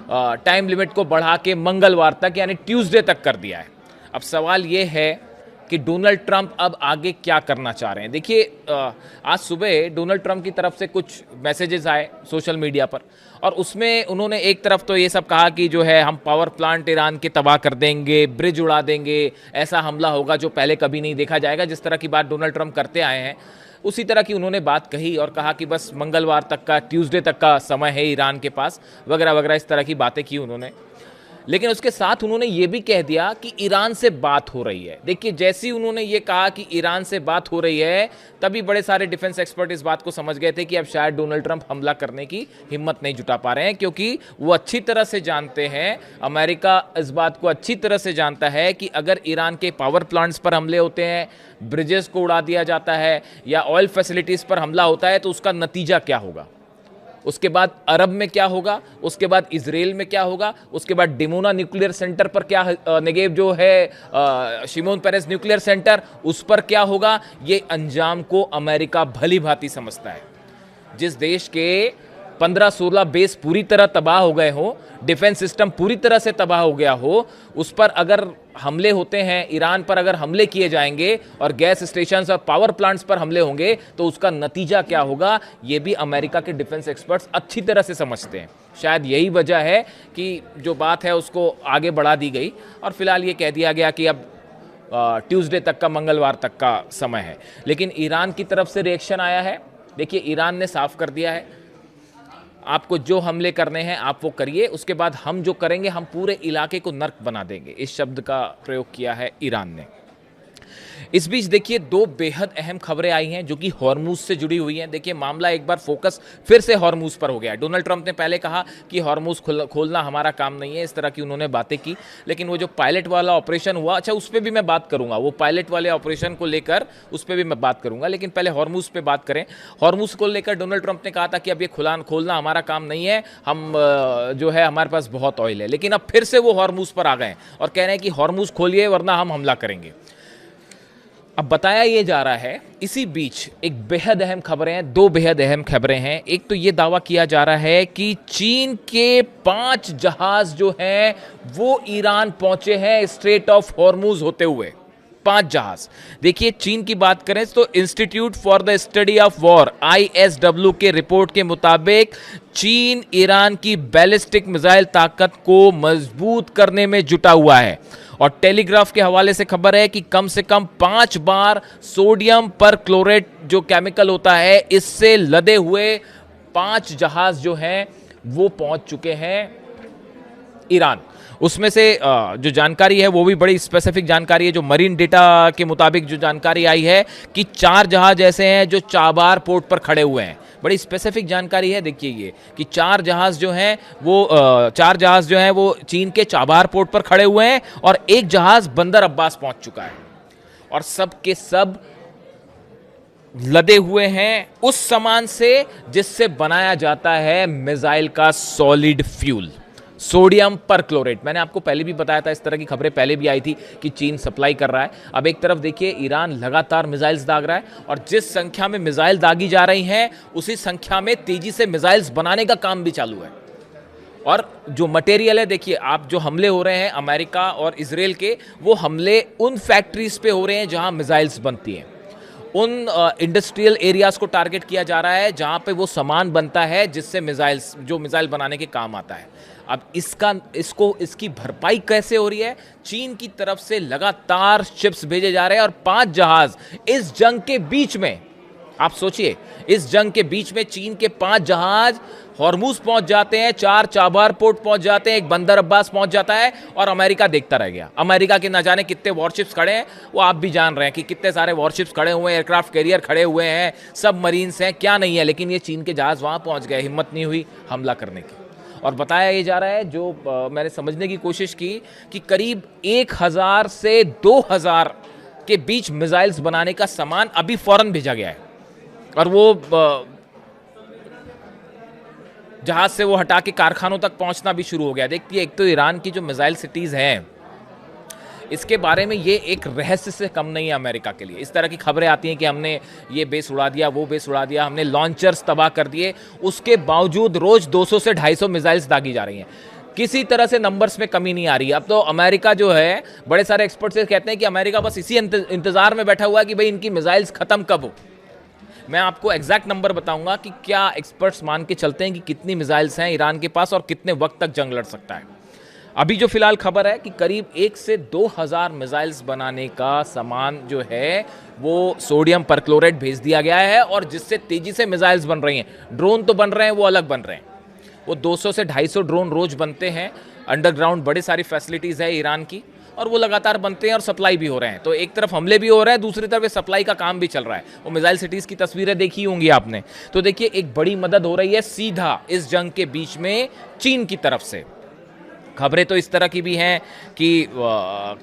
Time limit को बढ़ा के मंगलवार तक यानी ट्यूसडे तक कर दिया है। अब सवाल ये है कि डोनाल्ड ट्रंप अब आगे क्या करना चाह रहे हैं। देखिए, आज सुबह डोनाल्ड ट्रंप की तरफ से कुछ मैसेजेस आए सोशल मीडिया पर, और उसमें उन्होंने एक तरफ तो ये सब कहा कि जो है हम पावर प्लांट ईरान के तबाह कर देंगे, ब्रिज उड़ा देंगे, ऐसा हमला होगा जो पहले कभी नहीं देखा जाएगा। जिस तरह की बात डोनाल्ड ट्रंप करते आए हैं उसी तरह की उन्होंने बात कही और कहा कि बस मंगलवार तक का, ट्यूसडे तक का समय है ईरान के पास, वगैरह वगैरह, इस तरह की बातें की उन्होंने। लेकिन उसके साथ उन्होंने ये भी कह दिया कि ईरान से बात हो रही है। देखिए, जैसे ही उन्होंने ये कहा कि ईरान से बात हो रही है, तभी बड़े सारे डिफेंस एक्सपर्ट इस बात को समझ गए थे कि अब शायद डोनाल्ड ट्रंप हमला करने की हिम्मत नहीं जुटा पा रहे हैं, क्योंकि वो अच्छी तरह से जानते हैं, अमेरिका इस बात को अच्छी तरह से जानता है कि अगर ईरान के पावर प्लांट्स पर हमले होते हैं, ब्रिजेस को उड़ा दिया जाता है या ऑयल फैसिलिटीज़ पर हमला होता है, तो उसका नतीजा क्या होगा, उसके बाद अरब में क्या होगा, उसके बाद इजराइल में क्या होगा, उसके बाद डिमोना न्यूक्लियर सेंटर पर क्या, नेगेव जो है शिमोन पेरेस न्यूक्लियर सेंटर, उस पर क्या होगा। ये अंजाम को अमेरिका भली भांति समझता है। जिस देश के 15-16 बेस पूरी तरह तबाह हो गए हो, डिफेंस सिस्टम पूरी तरह से तबाह हो गया हो, उस पर अगर हमले होते हैं, ईरान पर अगर हमले किए जाएंगे और गैस स्टेशंस और पावर प्लांट्स पर हमले होंगे, तो उसका नतीजा क्या होगा, ये भी अमेरिका के डिफेंस एक्सपर्ट्स अच्छी तरह से समझते हैं। शायद यही वजह है कि जो बात है उसको आगे बढ़ा दी गई और फिलहाल ये कह दिया गया कि अब ट्यूसडे तक का, मंगलवार तक का समय है। लेकिन ईरान की तरफ से रिएक्शन आया है। देखिए, ईरान ने साफ कर दिया है, आपको जो हमले करने हैं आप वो करिए, उसके बाद हम जो करेंगे, हम पूरे इलाके को नर्क बना देंगे। इस शब्द का प्रयोग किया है ईरान ने। इस बीच देखिए, दो बेहद अहम खबरें आई हैं जो कि हॉर्मूज से जुड़ी हुई हैं। देखिए, मामला एक बार फोकस फिर से हॉर्मूज पर हो गया है। डोनाल्ड ट्रंप ने पहले कहा कि हॉर्मूज खोलना हमारा काम नहीं है, इस तरह की उन्होंने बातें की। लेकिन वो जो पायलट वाला ऑपरेशन हुआ, अच्छा, उस पर भी मैं बात करूंगा, वो पायलट वाले ऑपरेशन को लेकर उस पर भी मैं बात करूंगा। लेकिन पहले हॉर्मूज पे बात करें। हॉर्मूज को लेकर डोनाल्ड ट्रंप ने कहा था कि अब ये खोलना हमारा काम नहीं है, हम जो है, हमारे पास बहुत ऑयल है। लेकिन अब फिर से वो हॉर्मूज पर आ गए और कह रहे हैं कि हॉर्मूज खोलिए वरना हम हमला करेंगे। अब बताया ये जा रहा है, इसी बीच एक बेहद अहम खबरें हैं, दो बेहद अहम खबरें हैं। एक तो ये दावा किया जा रहा है कि चीन के 5 जहाज जो हैं वो ईरान पहुंचे हैं स्ट्रेट ऑफ हॉर्मूज होते हुए। 5 जहाज। देखिए, चीन की बात करें तो institute for the study of war ISW के रिपोर्ट के मुताबिक चीन ईरान की बैलिस्टिक मिसाइल ताकत को मजबूत करने में जुटा हुआ है। और टेलीग्राफ के हवाले से खबर है कि कम से कम 5 बार सोडियम पर क्लोरेट जो केमिकल होता है, इससे लदे हुए 5 जहाज जो हैं वो पहुंच चुके हैं ईरान। उसमें से जो जानकारी है वो भी बड़ी स्पेसिफिक जानकारी है। जो मरीन डेटा के मुताबिक जो जानकारी आई है कि 4 जहाज ऐसे हैं जो चाबार पोर्ट पर खड़े हुए हैं। बड़ी स्पेसिफिक जानकारी है। देखिए, ये कि 4 जहाज जो हैं वो चीन के चाबार पोर्ट पर खड़े हुए हैं और एक जहाज बंदर अब्बास पहुंच चुका है और सब के सब लदे हुए हैं उस सामान से जिससे बनाया जाता है मिसाइल का सॉलिड फ्यूल, सोडियम पर क्लोरेट। मैंने आपको पहले भी बताया था, इस तरह की खबरें पहले भी आई थी कि चीन सप्लाई कर रहा है। अब एक तरफ देखिए, ईरान लगातार मिसाइल्स दाग रहा है और जिस संख्या में मिसाइल दागी जा रही हैं उसी संख्या में तेजी से मिसाइल्स बनाने का काम भी चालू है। और जो मटेरियल है, देखिए आप, जो हमले हो रहे हैं अमेरिका और इजराइल के, वो हमले उन फैक्ट्रीज पे हो रहे हैं जहां मिसाइल्स बनती हैं। उन इंडस्ट्रियल एरियाज को टारगेट किया जा रहा है जहां पे वो सामान बनता है जिससे मिसाइल बनाने के काम आता है। अब इसकी भरपाई कैसे हो रही है? चीन की तरफ से लगातार शिप्स भेजे जा रहे हैं और 5 जहाज इस जंग के बीच में, आप सोचिए, इस जंग के बीच में चीन के 5 जहाज हॉर्मूज पहुंच जाते हैं, 4 चाबार पोर्ट पहुंच जाते हैं, एक बंदर अब्बास पहुंच जाता है और अमेरिका देखता रह गया। अमेरिका के ना जाने कितने वॉरशिप्स खड़े हैं, वो आप भी जान रहे हैं कि कितने सारे वॉरशिप्स खड़े हुए हैं, एयरक्राफ्ट कैरियर खड़े हुए हैं, सब मरीन्स हैं, क्या नहीं है। लेकिन ये चीन के जहाज वहां पहुंच गए, हिम्मत नहीं हुई हमला करने की। और बताया ये जा रहा है, जो मैंने समझने की कोशिश की, कि करीब 1000 से 2000 के बीच मिसाइल्स बनाने का सामान अभी फौरन भेजा गया है और वो जहाज से वो हटा के कारखानों तक पहुंचना भी शुरू हो गया। देखिए, एक तो ईरान की जो मिसाइल सिटीज़ हैं, इसके बारे में ये एक रहस्य से कम नहीं है अमेरिका के लिए। इस तरह की खबरें आती हैं कि हमने ये बेस उड़ा दिया, वो बेस उड़ा दिया, हमने लॉन्चर्स तबाह कर दिए, उसके बावजूद रोज 200 से 250 मिसाइल्स दागी जा रही हैं। किसी तरह से नंबर्स में कमी नहीं आ रही है। अब तो अमेरिका जो है, बड़े सारे एक्सपर्ट्स कहते हैं कि अमेरिका बस इसी इंतजार में बैठा हुआ है कि भाई इनकी मिसाइल्स खत्म कब हो। मैं आपको एग्जैक्ट नंबर बताऊंगा कि क्या एक्सपर्ट्स मान के चलते हैं कि कितनी मिसाइल्स हैं ईरान के पास और कितने वक्त तक जंग लड़ सकता है। अभी जो फिलहाल खबर है कि करीब 1 से 2,000 मिसाइल्स बनाने का सामान जो है वो सोडियम परक्लोरेट भेज दिया गया है, और जिससे तेजी से मिसाइल्स बन रही हैं। ड्रोन तो बन रहे हैं, वो अलग बन रहे हैं। वो 200 से 250 ड्रोन रोज बनते हैं। अंडरग्राउंड बड़ी सारी फैसिलिटीज़ है ईरान की, और वो लगातार बनते हैं और सप्लाई भी हो रहे हैं। तो एक तरफ हमले भी हो रहे हैं, दूसरी तरफ सप्लाई का काम भी चल रहा है। वो मिसाइल सिटीज़ की तस्वीरें देखी होंगी आपने। तो देखिए, एक बड़ी मदद हो रही है सीधा इस जंग के बीच में चीन की तरफ से। खबरें तो इस तरह की भी हैं कि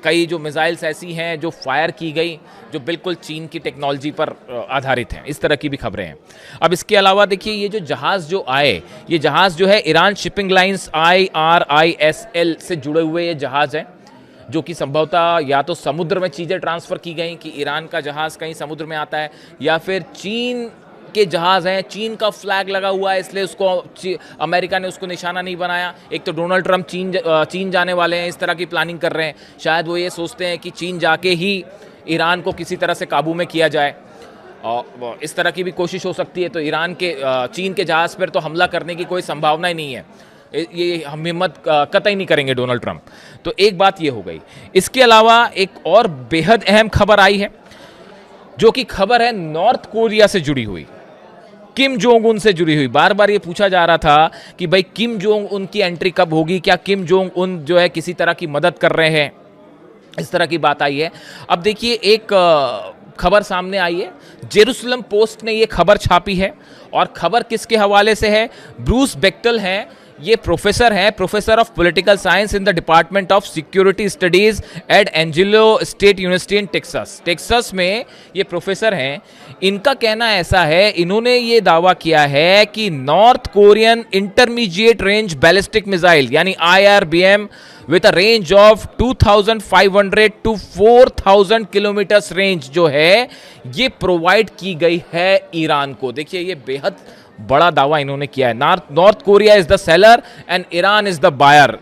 कई जो मिसाइल्स ऐसी हैं जो फायर की गई जो बिल्कुल चीन की टेक्नोलॉजी पर आधारित हैं। इस तरह की भी खबरें हैं। अब इसके अलावा देखिए, ये जो जहाज़ जो आए, ये जहाज़ जो है ईरान शिपिंग लाइंस IRISL से जुड़े हुए ये जहाज़ हैं, जो कि संभवतः या तो समुद्र में चीज़ें ट्रांसफ़र की गई कि ईरान का जहाज़ कहीं समुद्र में आता है, या फिर चीन के जहाज़ हैं, चीन का फ्लैग लगा हुआ है इसलिए उसको अमेरिका ने उसको निशाना नहीं बनाया। एक तो डोनाल्ड ट्रंप चीन जाने वाले हैं, इस तरह की प्लानिंग कर रहे हैं। शायद वो ये सोचते हैं कि चीन जाके ही ईरान को किसी तरह से काबू में किया जाए, और इस तरह की भी कोशिश हो सकती है। तो चीन के जहाज़ पर तो हमला करने की कोई संभावना ही नहीं है, ये हम हिम्मत कतई नहीं करेंगे डोनाल्ड ट्रंप। तो एक बात ये हो गई। इसके अलावा एक और बेहद अहम खबर आई है, जो कि खबर है नॉर्थ कोरिया से जुड़ी हुई, किम जोंग उन से जुड़ी हुई। बार बार ये पूछा जा रहा था कि भाई किम जोंग उन की एंट्री कब होगी, क्या किम जोंग उन जो है किसी तरह की मदद कर रहे हैं, इस तरह की बात आई है। अब देखिए, एक खबर सामने आई है, जेरूसलम पोस्ट ने ये खबर छापी है, और खबर किसके हवाले से है? ब्रूस बेक्टल हैं, ये प्रोफेसर हैं, professor of political science in the department of security studies at Angelo State University in Texas में ये प्रोफेसर हैं। इनका कहना ऐसा है, इन्होंने ये दावा किया है कि North Korean intermediate range ballistic missile यानी IRBM with a range of 2500 to 4000 kilometres range जो है ये प्रोवाइड की गई है ईरान को। देखिए, ये बेहद बड़ा दावा इन्होंने किया है। North Korea is the seller and Iran is the buyer.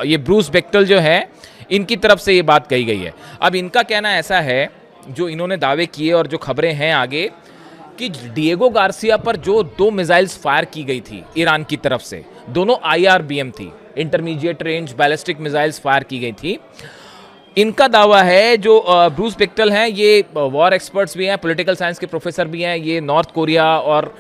ये ब्रूस बेक्टल जो है, इनकी तरफ से ये बात कही गई है। अब इनका कहना ऐसा है, जो इन्होंने दावे किए और जो खबरें हैं आगे, कि डिएगो गार्सिया पर जो 2 मिसाइल्स फायर की गई थी ईरान की तरफ से, दोनों IRBM थी, intermediate range ballistic missiles fire की गई थी। इनका दावा है, जो ब्रूस बेक्टल हैं, ये वॉर एक्सपर्ट्स भी हैं, पॉलिटिकल साइंस के प्रोफेसर भी हैं, ये नॉर्थ कोरिया और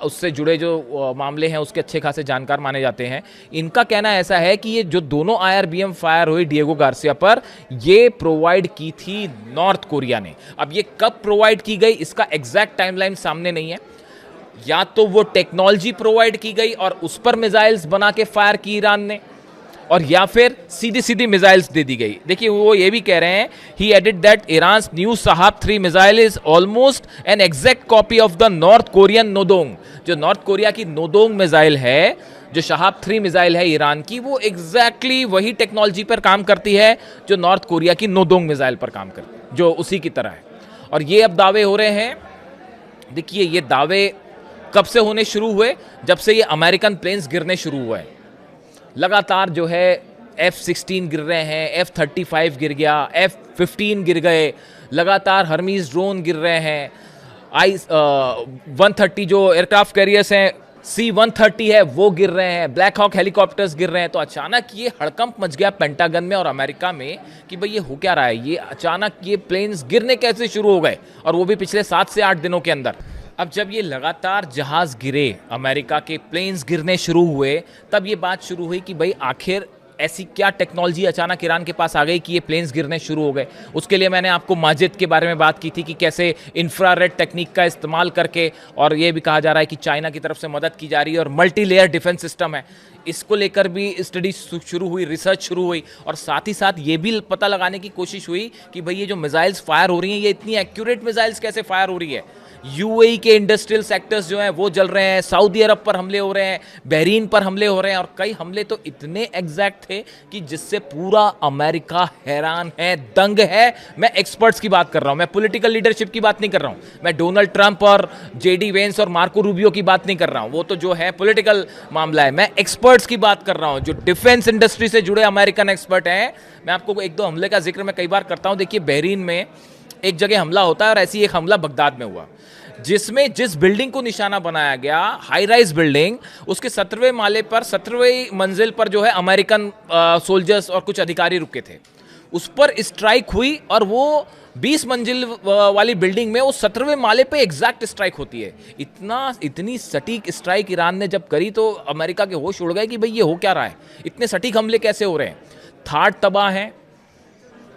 उससे जुड़े जो मामले हैं उसके अच्छे खासे जानकार माने जाते हैं। इनका कहना ऐसा है कि ये जो दोनों IRBM फायर हुई डिएगो गार्सिया पर, ये प्रोवाइड की थी नॉर्थ कोरिया ने। अब ये कब प्रोवाइड की गई, इसका एग्जैक्ट टाइमलाइन सामने नहीं है। या तो वो टेक्नोलॉजी प्रोवाइड की गई और उस पर मिसाइल्स बना के फायर की ईरान ने, और या फिर सीधी सीधी मिसाइल्स दे दी गई। देखिए, वो ये भी कह रहे हैं, he added that Iran's new Shahab 3 missile is almost an exact copy of the North Korean Nodong. जो नॉर्थ कोरिया की नोदोंग मिसाइल है, जो शहाब 3 मिसाइल है ईरान की, वो एग्जैक्टली वही टेक्नोलॉजी पर काम करती है जो नॉर्थ कोरिया की नोदोंग मिसाइल पर काम करती है, जो उसी की तरह है। और ये अब दावे हो रहे हैं। देखिए, ये दावे कब से होने शुरू हुए? जब से ये अमेरिकन प्लेन्स गिरने शुरू हुए। लगातार जो है F-16 गिर रहे हैं, F-35 गिर गया, F-15 गिर गए, लगातार हर्मीज ड्रोन गिर रहे हैं, I-130 जो एयरक्राफ्ट कैरियर्स हैं, C-130 है, वो गिर रहे हैं, ब्लैक हॉक हेलीकॉप्टर्स गिर रहे हैं। तो अचानक ये हड़कंप मच गया पेंटागन में और अमेरिका में कि भाई ये हो क्या रहा है, ये अचानक ये प्लेन्स गिरने कैसे शुरू हो गए, और वो भी पिछले 7 से 8 दिनों के अंदर। अब जब ये लगातार जहाज़ गिरे, अमेरिका के प्लेन्स गिरने शुरू हुए, तब ये बात शुरू हुई कि भाई आखिर ऐसी क्या टेक्नोलॉजी अचानक ईरान के पास आ गई कि ये प्लेन्स गिरने शुरू हो गए। उसके लिए मैंने आपको माजिद के बारे में बात की थी कि कैसे इंफ्रारेड टेक्निक का इस्तेमाल करके, और ये भी कहा जा रहा है कि चाइना की तरफ से मदद की जा रही है, और मल्टी लेयर डिफेंस सिस्टम है, इसको लेकर भी स्टडी शुरू हुई, रिसर्च शुरू हुई। और साथ ही साथ ये भी पता लगाने की कोशिश हुई कि भाई ये जो मिसाइल्स फायर हो रही हैं, ये इतनी एक्यूरेट मिसाइल्स कैसे फायर हो रही है। UAE के इंडस्ट्रियल सेक्टर्स जो हैं वो जल रहे हैं, सऊदी अरब पर हमले हो रहे हैं, बहरीन पर हमले हो रहे हैं, और कई हमले तो इतने एग्जैक्ट थे कि जिससे पूरा अमेरिका हैरान है, दंग है। मैं एक्सपर्ट्स की बात कर रहा हूं, मैं पॉलिटिकल लीडरशिप की बात नहीं कर रहा हूं, मैं डोनाल्ड ट्रंप और JD वेंस और मार्को रूबियो की बात नहीं कर रहा हूं, वो तो जो है पॉलिटिकल मामला है। मैं एक्सपर्ट एक्सपर्ट्स की बात कर रहा हूं, जो डिफेंस इंडस्ट्री से जुड़े अमेरिकन एक्सपर्ट हैं। मैं आपको एक दो हमले का जिक्र मैं कई बार करता हूं। देखिए, बहरीन में एक जगह हमला होता है और ऐसी एक हमला बगदाद में हुआ, जिसमें जिस बिल्डिंग को निशाना बनाया गया, हाई राइज बिल्डिंग, उसके 17वें माले पर 17वें मंजिल पर जो है अमेरिकन सोल्जर्स और कुछ अधिकारी रुके थे। उस पर स्ट्राइक हुई और वो 20 मंजिल वाली बिल्डिंग में वो 17वें माले पे एग्जैक्ट स्ट्राइक होती है। इतनी सटीक स्ट्राइक ईरान ने जब करी तो अमेरिका के होश उड़ गए कि भाई ये हो क्या रहा है, इतने सटीक हमले कैसे हो रहे हैं। थार्ड तबाह है,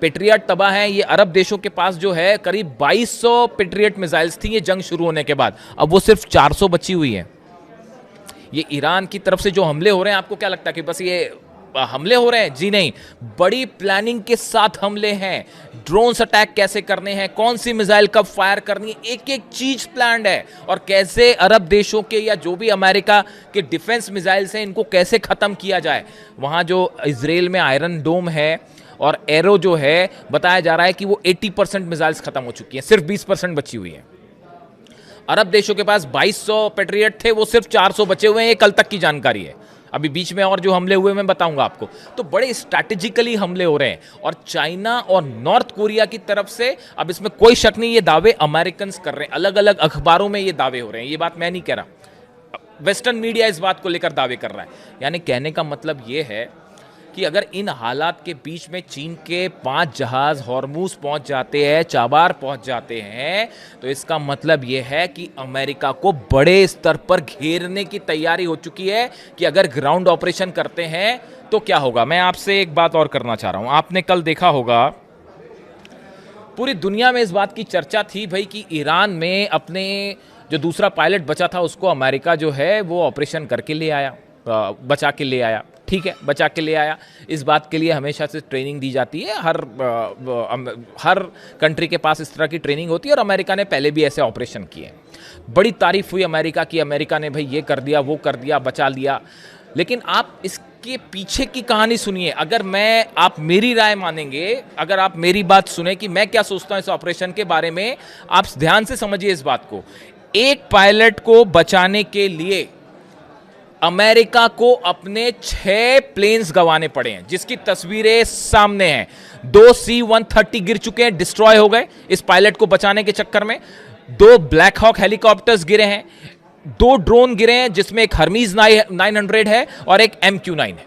पेट्रियट तबाह है। ये अरब देशों के पास जो है करीब 2200 पेट्रियट मिसाइल्स थी ये जंग शुरू होने के बाद, अब वो सिर्फ 400 बची हुई है। ये ईरान की तरफ से जो हमले हो रहे हैं, आपको क्या लगता है कि बस ये हमले हो रहे हैं? जी नहीं, बड़ी प्लानिंग के साथ हमले हैं। ड्रोन्स अटैक कैसे करने हैं, कौन सी मिसाइल कब फायर करनी है, एक एक चीज प्लान्ड है। और कैसे अरब देशों के या जो भी अमेरिका के डिफेंस मिसाइल्स हैं, इनको कैसे खत्म किया जाए। वहां जो इजराइल में आयरन डोम है और एरो जो है, बताया जा रहा है कि वो 80% मिसाइल्स खत्म हो चुकी हैं, सिर्फ 20% बची हुई है। अरब देशों के पास 2200 पेट्रियट थे, वो सिर्फ 400 बचे हुए हैं। ये कल तक की जानकारी है, अभी बीच में और जो हमले हुए मैं बताऊंगा आपको। तो बड़े स्ट्रैटेजिकली हमले हो रहे हैं। और चाइना और नॉर्थ कोरिया की तरफ से, अब इसमें कोई शक नहीं, ये दावे अमेरिकन कर रहे हैं, अलग अलग अखबारों में ये दावे हो रहे हैं, ये बात मैं नहीं कह रहा, वेस्टर्न मीडिया इस बात को लेकर दावे कर रहा है। यानी कहने का मतलब ये है कि अगर इन हालात के बीच में चीन के 5 जहाज हॉर्मूज पहुंच जाते हैं, चाबार पहुंच जाते हैं, तो इसका मतलब यह है कि अमेरिका को बड़े स्तर पर घेरने की तैयारी हो चुकी है कि अगर ग्राउंड ऑपरेशन करते हैं तो क्या होगा। मैं आपसे एक बात और करना चाह रहा हूं। आपने कल देखा होगा पूरी दुनिया में इस बात की चर्चा थी भाई कि ईरान में अपने जो दूसरा पायलट बचा था उसको अमेरिका जो है वो ऑपरेशन करके ले आया, बचा के ले आया। ठीक है, बचा के ले आया। इस बात के लिए हमेशा से ट्रेनिंग दी जाती है, हर कंट्री के पास इस तरह की ट्रेनिंग होती है और अमेरिका ने पहले भी ऐसे ऑपरेशन किए। बड़ी तारीफ हुई अमेरिका की, अमेरिका ने भाई ये कर दिया, वो कर दिया, बचा लिया। लेकिन आप इसके पीछे की कहानी सुनिए। अगर आप मेरी राय मानेंगे, अगर आप मेरी बात सुने कि मैं क्या सोचता हूं इस ऑपरेशन के बारे में, आप ध्यान से समझिए इस बात को। एक पायलट को बचाने के लिए अमेरिका को अपने 6 प्लेन्स गंवाने पड़े हैं, जिसकी तस्वीरें सामने हैं। 2 C-130 गिर चुके हैं, डिस्ट्रॉय हो गए इस पायलट को बचाने के चक्कर में। 2 ब्लैक हॉक हेलीकॉप्टर्स गिरे हैं, 2 ड्रोन गिरे हैं, जिसमें एक हर्मीज 900 है और एक MQ-9 है।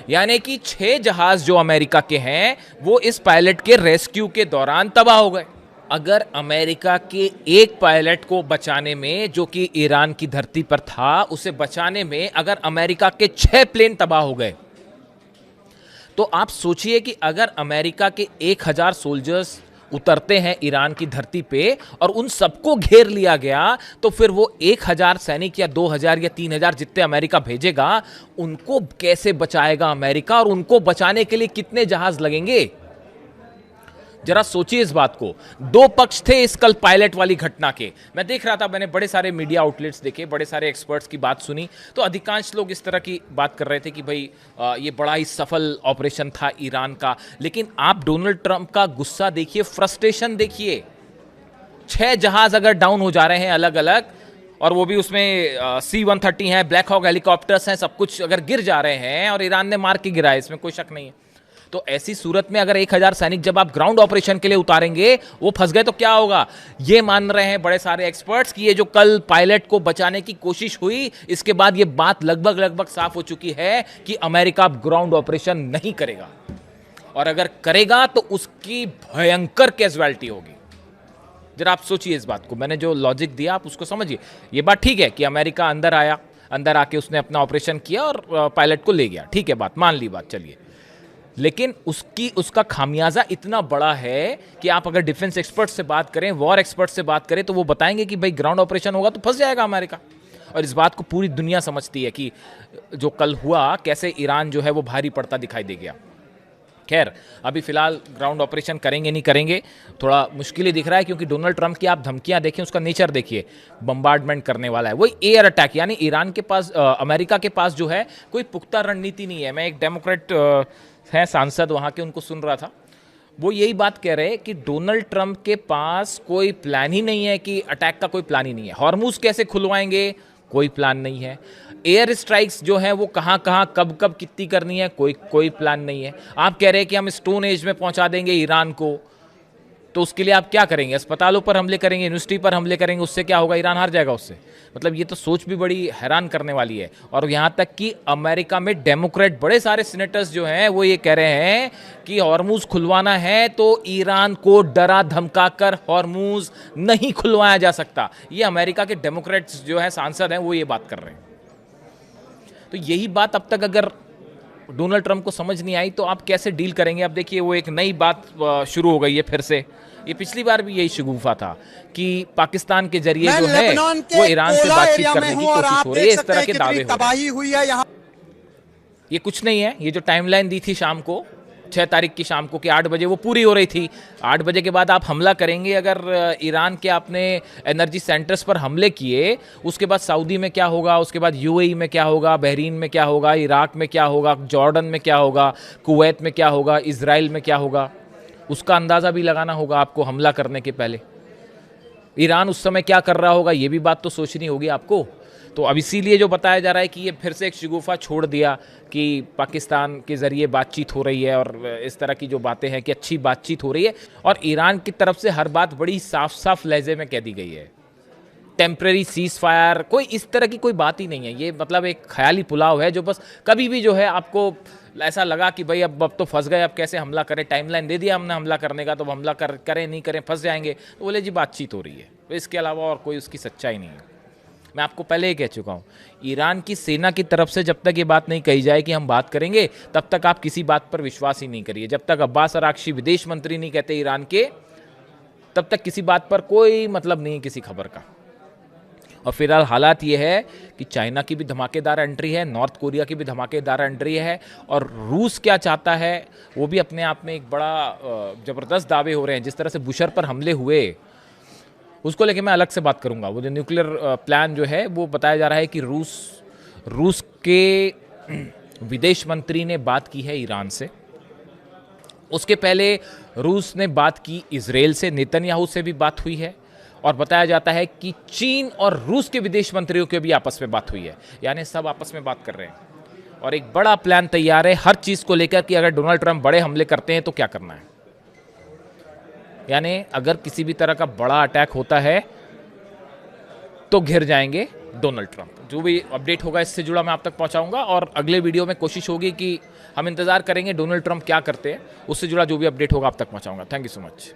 यानी कि 6 जहाज जो अमेरिका के हैं वो इस पायलट के रेस्क्यू के दौरान तबाह हो गए। अगर अमेरिका के एक पायलट को बचाने में, जो कि ईरान की धरती पर था, उसे बचाने में अगर अमेरिका के 6 प्लेन तबाह हो गए, तो आप सोचिए कि अगर अमेरिका के 1000 सोल्जर्स उतरते हैं ईरान की धरती पे और उन सबको घेर लिया गया, तो फिर वो 1000 सैनिक या 2000 या 3000 जितने अमेरिका भेजेगा, उनको कैसे बचाएगा अमेरिका, और उनको बचाने के लिए कितने जहाज लगेंगे। जरा सोचिए इस बात को। 2 पक्ष थे इस कल पायलट वाली घटना के। मैं देख रहा था, मैंने बड़े सारे मीडिया आउटलेट्स देखे, बड़े सारे एक्सपर्ट्स की बात सुनी, तो अधिकांश लोग इस तरह की बात कर रहे थे कि भाई ये बड़ा ही सफल ऑपरेशन था ईरान का। लेकिन आप डोनाल्ड ट्रंप का गुस्सा देखिए, फ्रस्ट्रेशन देखिए। 6 जहाज अगर डाउन हो जा रहे हैं अलग अलग, और वो भी उसमें C-130 है, ब्लैक हॉक हेलीकॉप्टर्स हैं, सब कुछ अगर गिर जा रहे हैं और ईरान ने मार के गिराया, इसमें कोई शक नहीं है। तो ऐसी सूरत में अगर 1000 सैनिक जब आप ग्राउंड ऑपरेशन के लिए उतारेंगे, वो फंस गए तो क्या होगा। ये मान रहे हैं बड़े सारे एक्सपर्ट्स कि ये जो कल पायलट को बचाने की कोशिश हुई, इसके बाद ये बात लगभग साफ हो चुकी है कि अमेरिका अब ग्राउंड ऑपरेशन नहीं करेगा, और अगर करेगा तो उसकी भयंकर कैजुअलिटी होगी। जरा आप सोचिए इस बात को, मैंने जो लॉजिक दिया आप उसको समझिए। ये बात ठीक है कि अमेरिका अंदर आया, अंदर आके उसने अपना ऑपरेशन किया और पायलट को ले गया, ठीक है, बात मान ली बात, चलिए। लेकिन उसका खामियाजा इतना बड़ा है कि आप अगर डिफेंस एक्सपर्ट से बात करें, वॉर एक्सपर्ट से बात करें, तो वो बताएंगे कि भाई ग्राउंड ऑपरेशन होगा तो फंस जाएगा अमेरिका। और इस बात को पूरी दुनिया समझती है कि जो कल हुआ, कैसे ईरान जो है वो भारी पड़ता दिखाई दे गया। खैर, अभी फिलहाल ग्राउंड ऑपरेशन करेंगे नहीं करेंगे थोड़ा मुश्किल ही दिख रहा है, क्योंकि डोनाल्ड ट्रंप की आप धमकियां देखें, उसका नेचर देखिए, बम्बार्डमेंट करने वाला है, वही एयर अटैक। यानी ईरान के पास, अमेरिका के पास जो है कोई पुख्ता रणनीति नहीं है। मैं एक डेमोक्रेट हैं सांसद वहाँ के, उनको सुन रहा था, वो यही बात कह रहे हैं कि डोनाल्ड ट्रंप के पास कोई प्लान ही नहीं है, कि अटैक का कोई प्लान ही नहीं है। हॉर्मूज कैसे खुलवाएंगे, कोई प्लान नहीं है। एयर स्ट्राइक्स जो हैं वो कहाँ कहाँ कब कब कितनी करनी है, कोई प्लान नहीं है। आप कह रहे हैं कि हम स्टोन एज में पहुंचा देंगे ईरान को, तो उसके लिए आप क्या करेंगे? अस्पतालों पर हमले करेंगे, यूनिवर्सिटी पर हमले करेंगे, उससे क्या होगा? ईरान हार जाएगा उससे। मतलब ये तो सोच भी बड़ी हैरान करने वाली है। और यहाँ तक कि अमेरिका में डेमोक्रेट बड़े सारे सीनेटर्स जो हैं वो ये कह रहे हैं कि हॉर्मूज खुलवाना है तो ईरान को डरा धमका कर हॉर्मूज नहीं खुलवाया जा सकता। ये अमेरिका के डेमोक्रेट्स जो हैं सांसद हैं वो ये बात कर रहे हैं। तो यही बात अब तक अगर डोनाल्ड ट्रंप को समझ नहीं आई तो आप कैसे डील करेंगे? अब देखिए वो एक नई बात शुरू हो गई है फिर से। ये पिछली बार भी यही शगुफा था कि पाकिस्तान के जरिए जो है वो ईरान से बातचीत करने की कोशिश हो रही है, इस तरह के दावे हो रहे हैं। ये कुछ नहीं है, ये जो टाइमलाइन दी थी शाम को 6 तारीख की शाम को कि 8 बजे वो पूरी हो रही थी। 8 बजे के बाद आप हमला करेंगे। अगर ईरान के आपने एनर्जी सेंटर्स पर हमले किए, उसके बाद सऊदी में क्या होगा, उसके बाद यूएई में क्या होगा, बहरीन में क्या होगा, इराक में क्या होगा, जॉर्डन में क्या होगा, कुवैत में क्या होगा, इजराइल में क्या होगा, उसका अंदाज़ा भी लगाना होगा आपको हमला करने के पहले। ईरान उस समय क्या कर रहा होगा ये भी बात तो सोचनी होगी आपको। तो अब इसीलिए जो बताया जा रहा है कि ये फिर से एक शगुफा छोड़ दिया कि पाकिस्तान के ज़रिए बातचीत हो रही है और इस तरह की जो बातें हैं कि अच्छी बातचीत हो रही है। और ईरान की तरफ से हर बात बड़ी साफ साफ लहजे में कह दी गई है। टेम्प्रेरी सीज फायर, कोई इस तरह की कोई बात ही नहीं है। ये मतलब एक ख्याली पुलाव है जो बस कभी भी जो है आपको ऐसा लगा कि भाई अब तो फंस गए, अब कैसे हमला करें, टाइमलाइन दे दिया हमने हमला करने का, तो हमला करें नहीं करें फंस जाएंगे, तो बोले जी बातचीत हो रही है। तो इसके अलावा और कोई उसकी सच्चाई नहीं है। मैं आपको पहले ही कह चुका हूँ, ईरान की सेना की तरफ से जब तक ये बात नहीं कही जाए कि हम बात करेंगे, तब तक आप किसी बात पर विश्वास ही नहीं करिए। जब तक अब्बास अराक्ची विदेश मंत्री नहीं कहते ईरान के, तब तक किसी बात पर कोई मतलब नहीं किसी खबर का। और फिलहाल हालात ये है कि चाइना की भी धमाकेदार एंट्री है, नॉर्थ कोरिया की भी धमाकेदार एंट्री है, और रूस क्या चाहता है वो भी अपने आप में एक बड़ा ज़बरदस्त दावे हो रहे हैं। जिस तरह से बुशर पर हमले हुए, उसको लेके मैं अलग से बात करूंगा। वो जो न्यूक्लियर प्लान जो है वो बताया जा रहा है कि रूस के विदेश मंत्री ने बात की है ईरान से। उसके पहले रूस ने बात की इजराइल से, नेतन्याहू से भी बात हुई है। और बताया जाता है कि चीन और रूस के विदेश मंत्रियों के भी आपस में बात हुई है। यानी सब आपस में बात कर रहे हैं और एक बड़ा प्लान तैयार है हर चीज़ को लेकर कि अगर डोनाल्ड ट्रंप बड़े हमले करते हैं तो क्या करना है। यानी अगर किसी भी तरह का बड़ा अटैक होता है तो घिर जाएंगे डोनाल्ड ट्रंप। जो भी अपडेट होगा इससे जुड़ा मैं आप तक पहुंचाऊंगा, और अगले वीडियो में कोशिश होगी कि हम इंतजार करेंगे डोनाल्ड ट्रंप क्या करते हैं, उससे जुड़ा जो भी अपडेट होगा आप तक पहुंचाऊंगा। Thank you so much.